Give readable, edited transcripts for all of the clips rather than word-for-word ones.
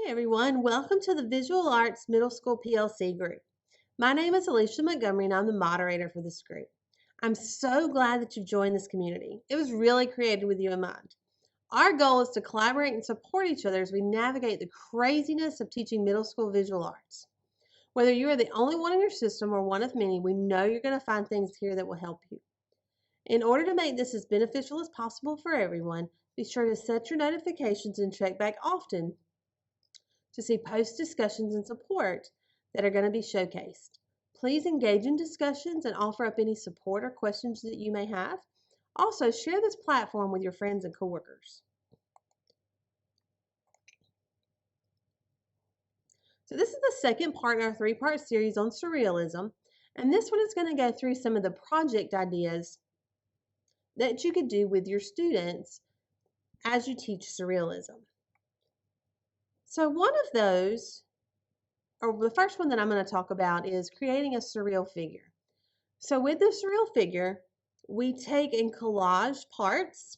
Everyone, welcome to the Visual Arts Middle School PLC group. My name is Alicia Montgomery and I'm the moderator for this group. I'm so glad that you've joined this community. It was really created with you in mind. Our goal is to collaborate and support each other as we navigate the craziness of teaching middle school visual arts. Whether you are the only one in your system or one of many, we know you're going to find things here that will help you. In order to make this as beneficial as possible for everyone, be sure to set your notifications and check back often to see post discussions and support that are going to be showcased. Please engage in discussions and offer up any support or questions that you may have. Also, share this platform with your friends and coworkers. So this is the second part in our three-part series on surrealism, and this one is going to go through some of the project ideas that you could do with your students as you teach surrealism. So one of those, or the first one that I'm going to talk about, is creating a surreal figure. So with the surreal figure, we take and collage parts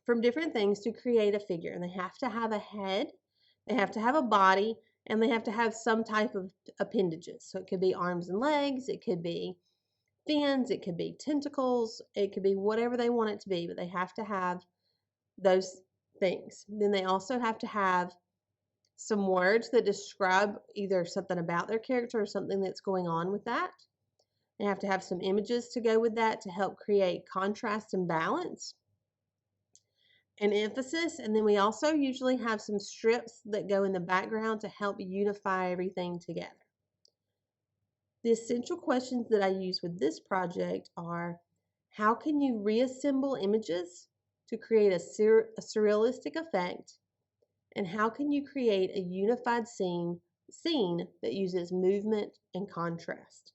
from different things to create a figure. And they have to have a head, they have to have a body, and they have to have some type of appendages. So it could be arms and legs, it could be fins, it could be tentacles, it could be whatever they want it to be, but they have to have those things. Then they also have to have some words that describe either something about their character or something that's going on with that. They have to have some images to go with that to help create contrast and balance and emphasis. And then we also usually have some strips that go in the background to help unify everything together. The essential questions that I use with this project are: how can you reassemble images to create a surrealistic effect? And how can you create a unified scene that uses movement and contrast?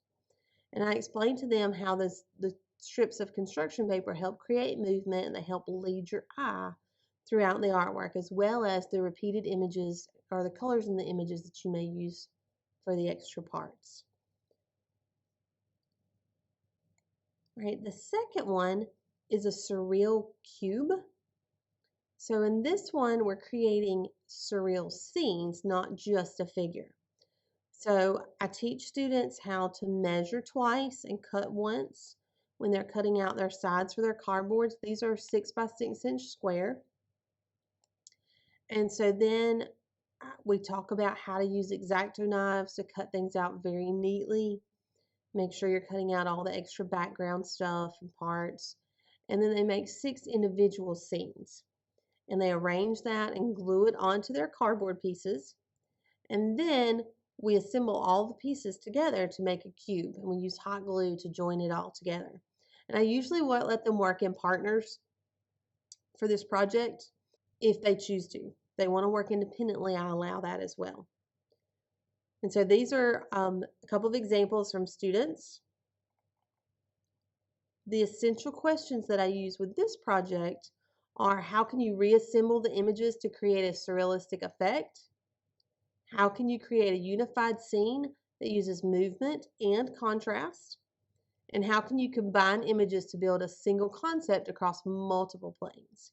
And I explained to them how the strips of construction paper help create movement and they help lead your eye throughout the artwork, as well as the repeated images or the colors in the images that you may use for the extra parts. Right, the second one is a surreal cube. So in this one, we're creating surreal scenes, not just a figure. So I teach students how to measure twice and cut once when they're cutting out their sides for their cardboards. These are 6 by 6 inch square. And so then we talk about how to use X-Acto knives to cut things out very neatly. Make sure you're cutting out all the extra background stuff and parts. And then they make 6 individual scenes. And they arrange that and glue it onto their cardboard pieces. And then we assemble all the pieces together to make a cube, and we use hot glue to join it all together. And I usually let them work in partners for this project if they choose to. If they want to work independently, I allow that as well. And so these are a couple of examples from students. The essential questions that I use with this project are: how can you reassemble the images to create a surrealistic effect? How can you create a unified scene that uses movement and contrast? And how can you combine images to build a single concept across multiple planes?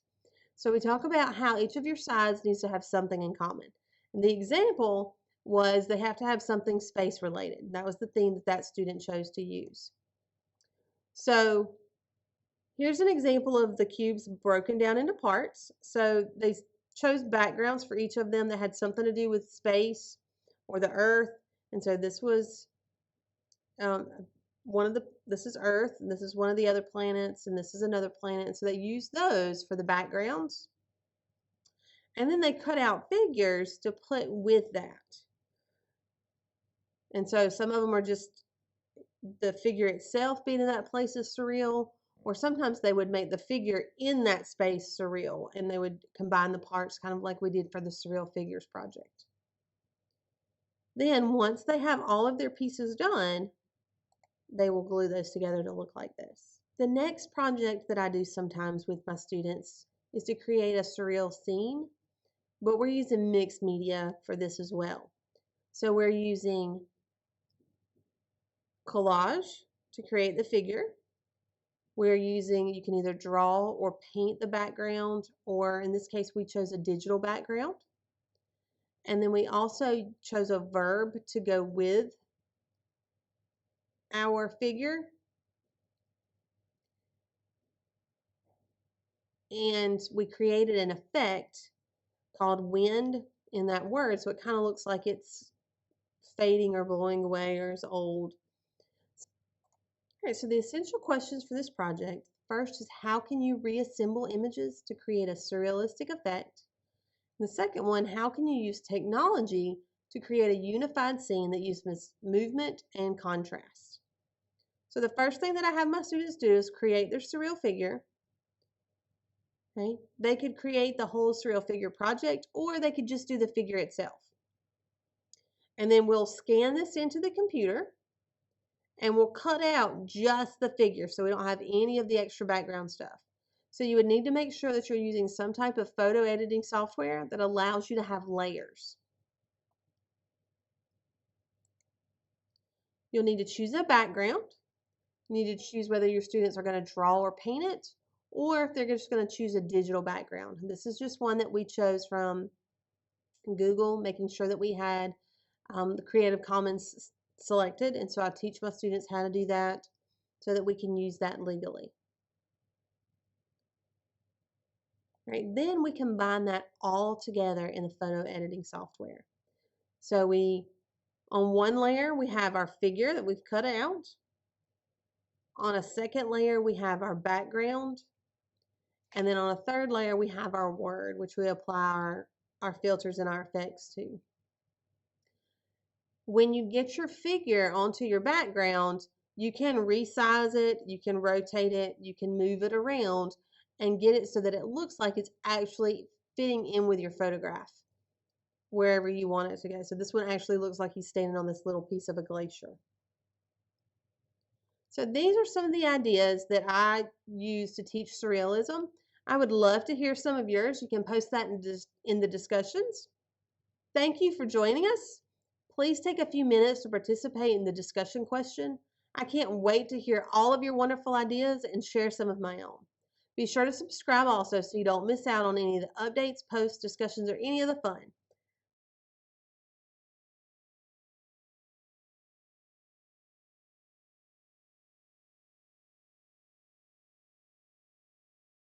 So we talk about how each of your sides needs to have something in common. And the example was they have to have something space related. That was the theme that student chose to use. So here's an example of the cubes broken down into parts. So they chose backgrounds for each of them that had something to do with space or the earth. And so this was this is Earth, and this is one of the other planets, and this is another planet. And so they used those for the backgrounds. And then they cut out figures to put with that. And so some of them are just the figure itself being in that place is surreal, or sometimes they would make the figure in that space surreal, and they would combine the parts kind of like we did for the Surreal Figures project. Then once they have all of their pieces done, they will glue those together to look like this. The next project that I do sometimes with my students is to create a surreal scene, but we're using mixed media for this as well. So we're using collage to create the figure. We're using, you can either draw or paint the background, or in this case we chose a digital background. And then we also chose a verb to go with our figure. And we created an effect called wind in that word. So it kind of looks like it's fading or blowing away or is old. All right, so the essential questions for this project, first is how can you reassemble images to create a surrealistic effect? And the second one, how can you use technology to create a unified scene that uses movement and contrast? So the first thing that I have my students do is create their surreal figure. Okay? They could create the whole surreal figure project, or they could just do the figure itself. And then we'll scan this into the computer and we'll cut out just the figure so we don't have any of the extra background stuff. So you would need to make sure that you're using some type of photo editing software that allows you to have layers. You'll need to choose a background. You need to choose whether your students are going to draw or paint it, or if they're just going to choose a digital background. This is just one that we chose from Google, making sure that we had the Creative Commons selected. And so I teach my students how to do that so that we can use that legally. Right, then we combine that all together in the photo editing software. So on one layer, we have our figure that we've cut out. On a second layer, we have our background. And then on a third layer, we have our word, which we apply our filters and our effects to. When you get your figure onto your background, you can resize it, you can rotate it, you can move it around and get it so that it looks like it's actually fitting in with your photograph wherever you want it to go. So this one actually looks like he's standing on this little piece of a glacier. So these are some of the ideas that I use to teach surrealism. I would love to hear some of yours. You can post that in the discussions. Thank you for joining us. Please take a few minutes to participate in the discussion question. I can't wait to hear all of your wonderful ideas and share some of my own. Be sure to subscribe also so you don't miss out on any of the updates, posts, discussions, or any of the fun.